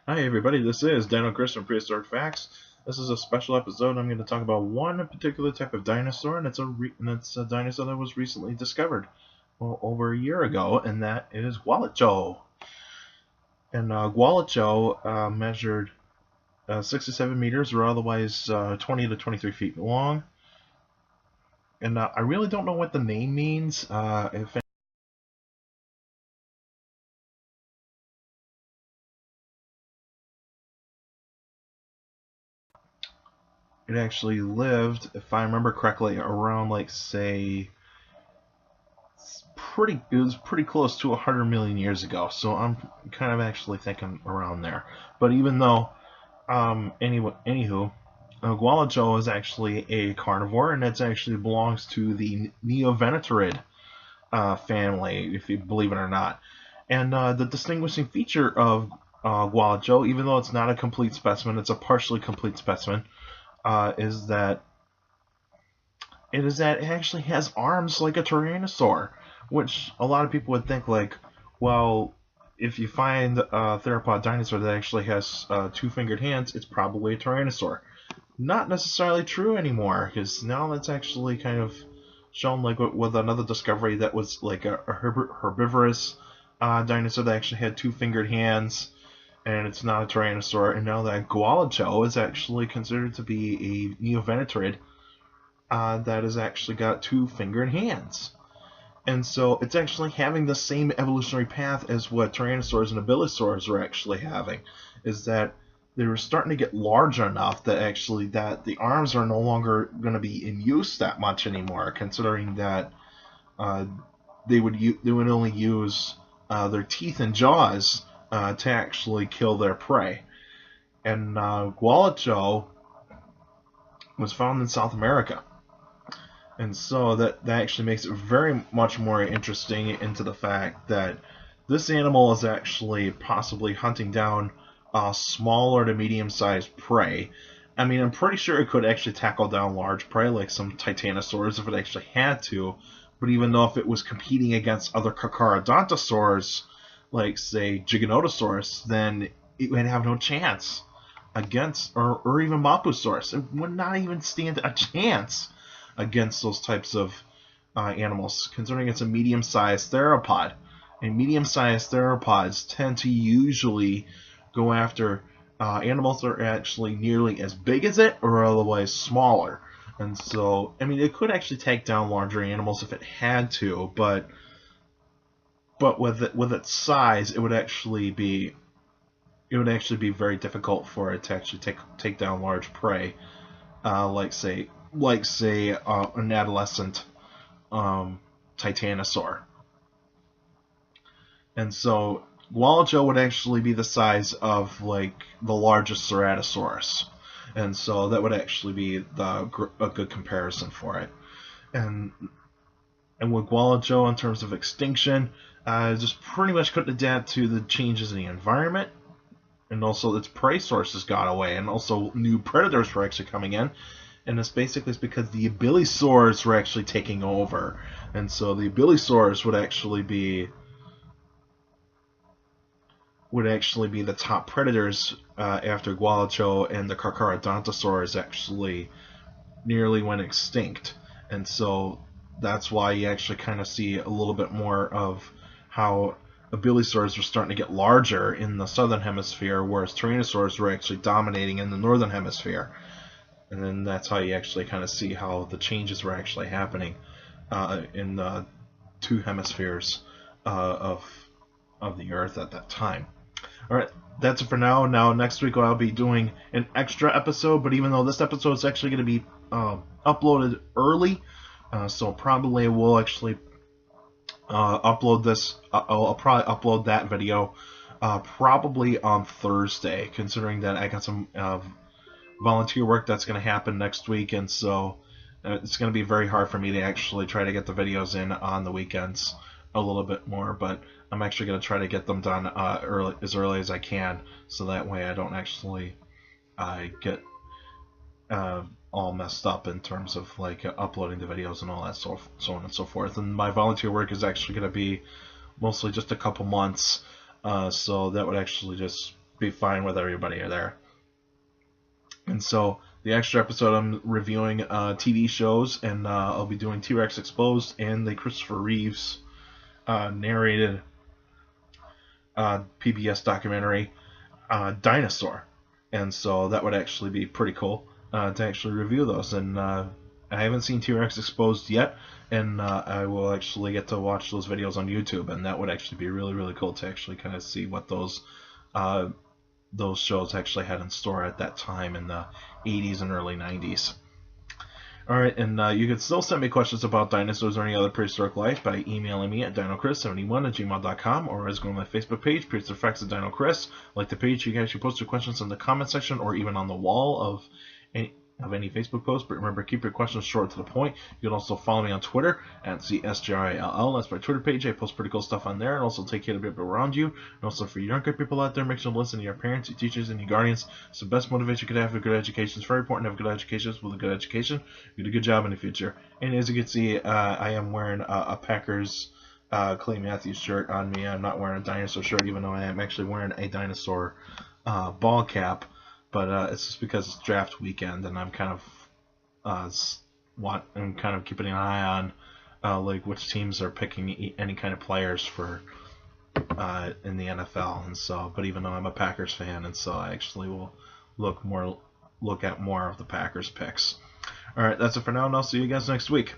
Hi everybody, this is Dino from Prehistoric Facts. This is a special episode. I'm going to talk about one particular type of dinosaur, and it's a dinosaur that was recently discovered, well, over a year ago, and that is Gualicho. And Gualicho measured 67 meters, or otherwise 20 to 23 feet long. And I really don't know what the name means. If it actually lived, if I remember correctly, around like say it was pretty close to 100 million years ago, so I'm kind of actually thinking around there. But even though, anywho, Gualicho is actually a carnivore, and it actually belongs to the Neovenatorid family, if you believe it or not. And the distinguishing feature of Gualicho, even though it's not a complete specimen, it's a partially complete specimen, is that it actually has arms like a tyrannosaur, which a lot of people would think like, well, if you find a theropod dinosaur that actually has two-fingered hands, it's probably a tyrannosaur. Not necessarily true anymore, because now that's actually kind of shown like with another discovery that was like a herbivorous dinosaur that actually had two-fingered hands, and it's not a tyrannosaur. And now that Gualicho is actually considered to be a neovenatorid that has actually got two-fingered hands. And so it's actually having the same evolutionary path as what tyrannosaurs and abylosaurs are actually having, is that they were starting to get large enough that actually that the arms are no longer going to be in use that much anymore, considering that uh, they would only use their teeth and jaws to actually kill their prey. And Gualicho was found in South America. And so that actually makes it very much more interesting into the fact that this animal is actually possibly hunting down smaller to medium-sized prey. I mean, I'm pretty sure it could actually tackle down large prey like some titanosaurs if it actually had to. But even though if it was competing against other carcharodontosaurs, like say Giganotosaurus, then it would have no chance against, or even Mapusaurus. It would not even stand a chance against those types of animals, considering it's a medium-sized theropod. And medium-sized theropods tend to usually go after animals that are actually nearly as big as it or otherwise smaller. And so, I mean, it could actually take down larger animals if it had to, but with its size, it would actually be very difficult for it to actually take down large prey, like say an adolescent titanosaur. And so Gualicho would actually be the size of like the largest Ceratosaurus, and so that would actually be a good comparison for it. And with Gualicho in terms of extinction, just pretty much couldn't adapt to the changes in the environment, and also its prey sources got away, and also new predators were actually coming in. And it's basically because the Abilisaurs were actually taking over, and so the Abilisaurs would actually be the top predators after Gualicho and the Carcharodontosaurs actually nearly went extinct. And so that's why you actually kind of see a little bit more of how Abilisaurs were starting to get larger in the southern hemisphere, whereas Tyrannosaurs were actually dominating in the northern hemisphere. And then that's how you actually kind of see how the changes were actually happening in the two hemispheres of the Earth at that time. All right, that's it for now. Now next week I'll be doing an extra episode, but even though this episode is actually going to be uploaded early, so probably we'll actually upload this. I'll probably upload that video probably on Thursday, considering that I got some volunteer work that's going to happen next week, and so it's going to be very hard for me to actually try to get the videos in on the weekends a little bit more, but I'm actually going to try to get them done as early as I can, so that way I don't actually get all messed up in terms of like uploading the videos and all that, so on and so forth. And my volunteer work is actually going to be mostly just a couple months, so that would actually just be fine with everybody there. And so the extra episode, I'm reviewing TV shows, and I'll be doing T-Rex Exposed and the Christopher Reeves narrated PBS documentary Dinosaur. And so that would actually be pretty cool to actually review those. And I haven't seen T-Rex Exposed yet, and I will actually get to watch those videos on YouTube, and that would actually be really, really cool to actually kind of see what those shows actually had in store at that time in the 80s and early 90s. Alright, and you can still send me questions about dinosaurs or any other prehistoric life by emailing me at dinocris71@gmail.com, or as go on my Facebook page, Prehistoric Facts of Dino Chris. Like the page, you can actually post your questions in the comment section or even on the wall of any Facebook post, but remember, keep your questions short to the point. You can also follow me on Twitter at CSGRILL. That's my Twitter page. I post pretty cool stuff on there, and also take care of people around you. And also for younger people out there, make sure to listen to your parents, your teachers, and your guardians. It's the best motivation you could have for good education. It's very important to have good education. With a good education, you get a good job in the future. And as you can see, I am wearing a Packers Clay Matthews shirt on me. I'm not wearing a dinosaur shirt, even though I am actually wearing a dinosaur ball cap. But it's just because it's draft weekend, and I'm kind of keeping an eye on like which teams are picking any kind of players for in the NFL. And so, but even though I'm a Packers fan, and so I actually will look at more of the Packers picks. All right, that's it for now, and I'll see you guys next week.